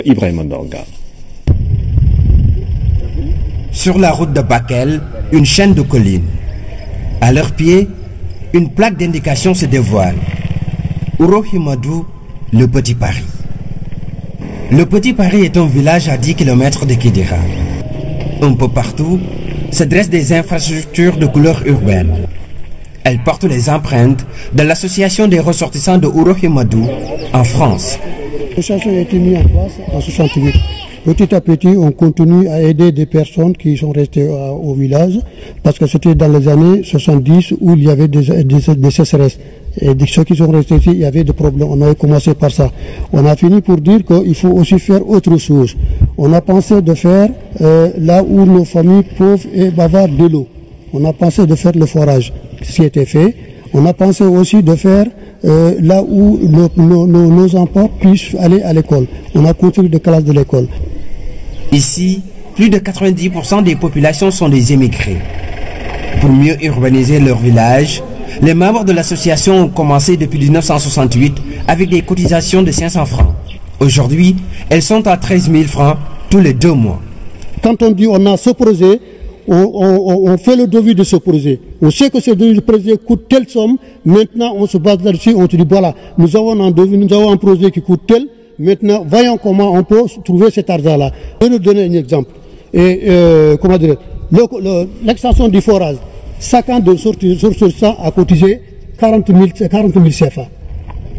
Ibrahima Ndonga. Sur la route de Bakel, une chaîne de collines. À leurs pieds, une plaque d'indication se dévoile. Ouro Himadou, le Petit Paris. Le Petit Paris est un village à 10 km de Kidira. Un peu partout se dressent des infrastructures de couleur urbaine. Elles portent les empreintes de l'association des ressortissants de Ouro Himadou en France. L'association a été mise en place en 68. Petit à petit, on continue à aider des personnes qui sont restées au village parce que c'était dans les années 70 où il y avait des sécheresses. Et ceux qui sont restés ici, il y avait des problèmes. On avait commencé par ça. On a fini pour dire qu'il faut aussi faire autre chose. On a pensé de faire là où nos familles pauvres et bavardes de l'eau. On a pensé de faire le forage, ce qui était fait. On a pensé aussi de faire là où nos enfants puissent aller à l'école. On a construit des classes de l'école. Ici, plus de 90% des populations sont des émigrés. Pour mieux urbaniser leur village, les membres de l'association ont commencé depuis 1968 avec des cotisations de 500 francs. Aujourd'hui, elles sont à 13 000 francs tous les 2 mois. Quand on dit on a ce projet, on fait le devis de ce projet. On sait que ce projet coûte telle somme. Maintenant, on se base là-dessus. On se dit voilà, nous avons un devis, nous avons un projet qui coûte tel. Maintenant, voyons comment on peut trouver cet argent-là. Je vais vous donner un exemple. Comment dire, l'extension du forage. Chacun de sortissants a cotisé 40 000 CFA.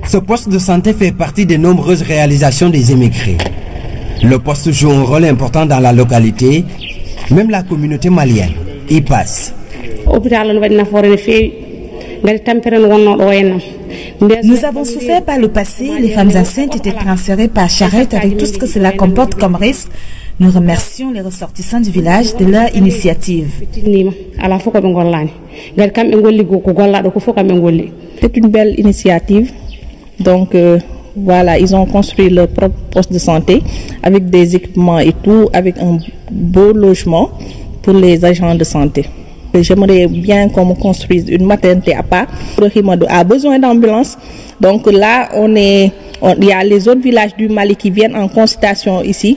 Ce poste de santé fait partie des nombreuses réalisations des émigrés. Le poste joue un rôle important dans la localité. Même la communauté malienne y passe. Nous avons souffert par le passé. Les femmes enceintes étaient transférées par charrette avec tout ce que cela comporte comme risque. Nous remercions les ressortissants du village de leur initiative. C'est une belle initiative. Donc voilà, ils ont construit leur propre poste de santé avec des équipements et tout, avec un beau logement pour les agents de santé. J'aimerais bien qu'on construise une maternité à part. Ouro Himadou a besoin d'ambulance. Donc là, il y a les autres villages du Mali qui viennent en consultation ici.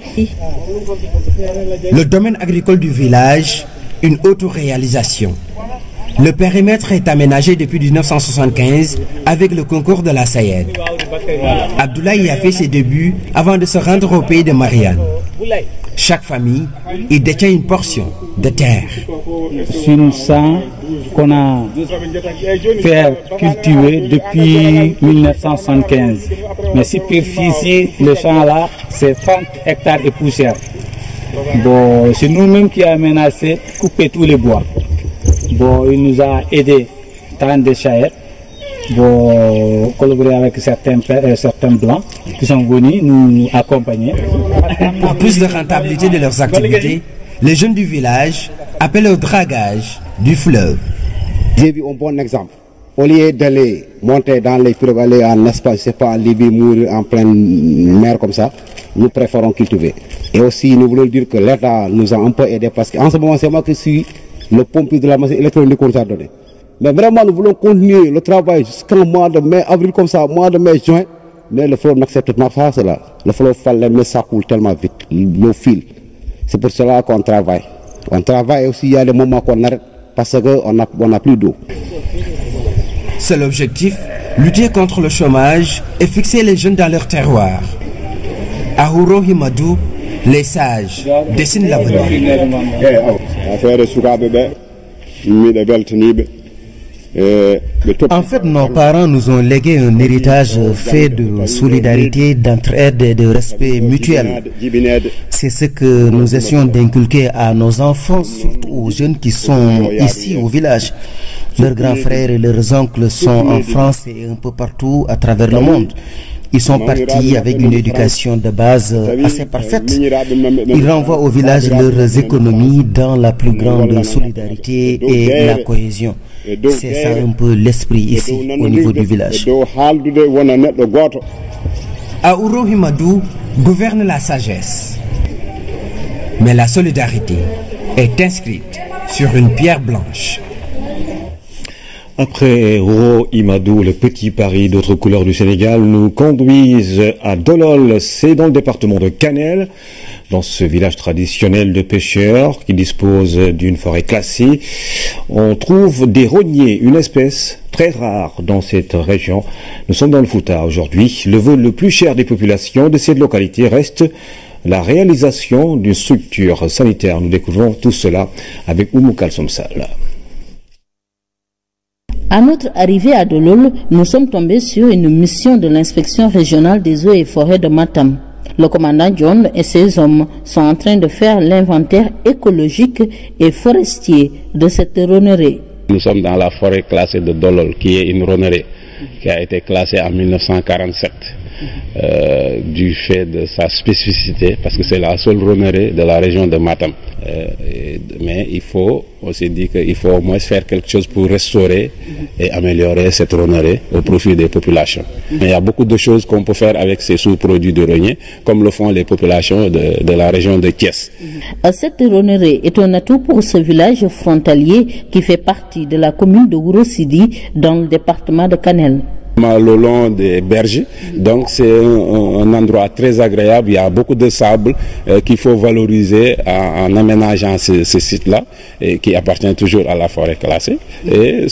Le domaine agricole du village, une auto-réalisation. Le périmètre est aménagé depuis 1975 avec le concours de la SAED. Abdoulaye a fait ses débuts avant de se rendre au pays de Marianne. Chaque famille y détient une portion de terre. C'est une sang qu'on a fait cultiver depuis 1975. Mais superficie, le champ là, c'est 30 hectares et poussière. Bon, c'est nous-mêmes qui avons aménagé, couper tous les bois. Bon, il nous a aidé dans des charrettes. Bon, collaborer avec certains blancs qui sont venus nous accompagner. Pour plus de rentabilité de leurs activités, les jeunes du village appellent au dragage du fleuve. J'ai vu un bon exemple. Au lieu d'aller monter dans les fleuves, aller en Espagne, je sais pas, en Libye, mourir en pleine mer comme ça, nous préférons cultiver. Et aussi, nous voulons dire que l'État nous a un peu aidé parce qu'en ce moment, c'est moi qui suis le pompier de la machine électronique qu'on nous a donné. Mais vraiment, nous voulons continuer le travail jusqu'en mois de mai, avril comme ça, mois de mai, juin. Mais le fleuve n'accepte pas ça, cela. Le fleuve fallait, mais ça coule tellement vite, l'eau file. C'est pour cela qu'on travaille. On travaille aussi, il y a des moments qu'on arrête parce qu'on n'a plus d'eau. C'est l'objectif, lutter contre le chômage et fixer les jeunes dans leur terroir. À Ouro Himadou, les sages dessinent l'avenir. En fait, nos parents nous ont légué un héritage fait de solidarité, d'entraide et de respect mutuel. C'est ce que nous essayons d'inculquer à nos enfants, surtout aux jeunes qui sont ici au village. Leurs grands frères et leurs oncles sont en France et un peu partout à travers le monde. Ils sont partis avec une éducation de base assez parfaite. Ils renvoient au village leurs économies dans la plus grande solidarité et la cohésion. C'est ça un peu l'esprit ici, au niveau du village. À Ouro Himadou gouverne la sagesse. Mais la solidarité est inscrite sur une pierre blanche. Après Oro Imadou, le Petit Paris d'autres couleurs du Sénégal nous conduisent à Dolol, c'est dans le département de Kanel, dans ce village traditionnel de pêcheurs qui dispose d'une forêt classée. On trouve des rogniers, une espèce très rare dans cette région. Nous sommes dans le Fouta aujourd'hui. Le vœu le plus cher des populations de cette localité reste la réalisation d'une structure sanitaire. Nous découvrons tout cela avec Oumou Kalsom Sall. À notre arrivée à Dolol, nous sommes tombés sur une mission de l'inspection régionale des eaux et forêts de Matam. Le commandant John et ses hommes sont en train de faire l'inventaire écologique et forestier de cette ronneraie. Nous sommes dans la forêt classée de Dolol, qui est une ronneraie qui a été classée en 1947 du fait de sa spécificité, parce que c'est la seule ronneraie de la région de Matam. Mais on s'est dit qu'il faut au moins faire quelque chose pour restaurer et améliorer cette ronneraie au profit des populations. Mais il y a beaucoup de choses qu'on peut faire avec ces sous-produits de rognier, comme le font les populations de la région de Thiès. Cette ronneraie est un atout pour ce village frontalier qui fait partie de la commune de Ouro-Sidi dans le département de Kanel. Le long des berges, donc c'est un endroit très agréable. Il y a beaucoup de sable qu'il faut valoriser en aménageant ce site-là, et qui appartient toujours à la forêt classée. Et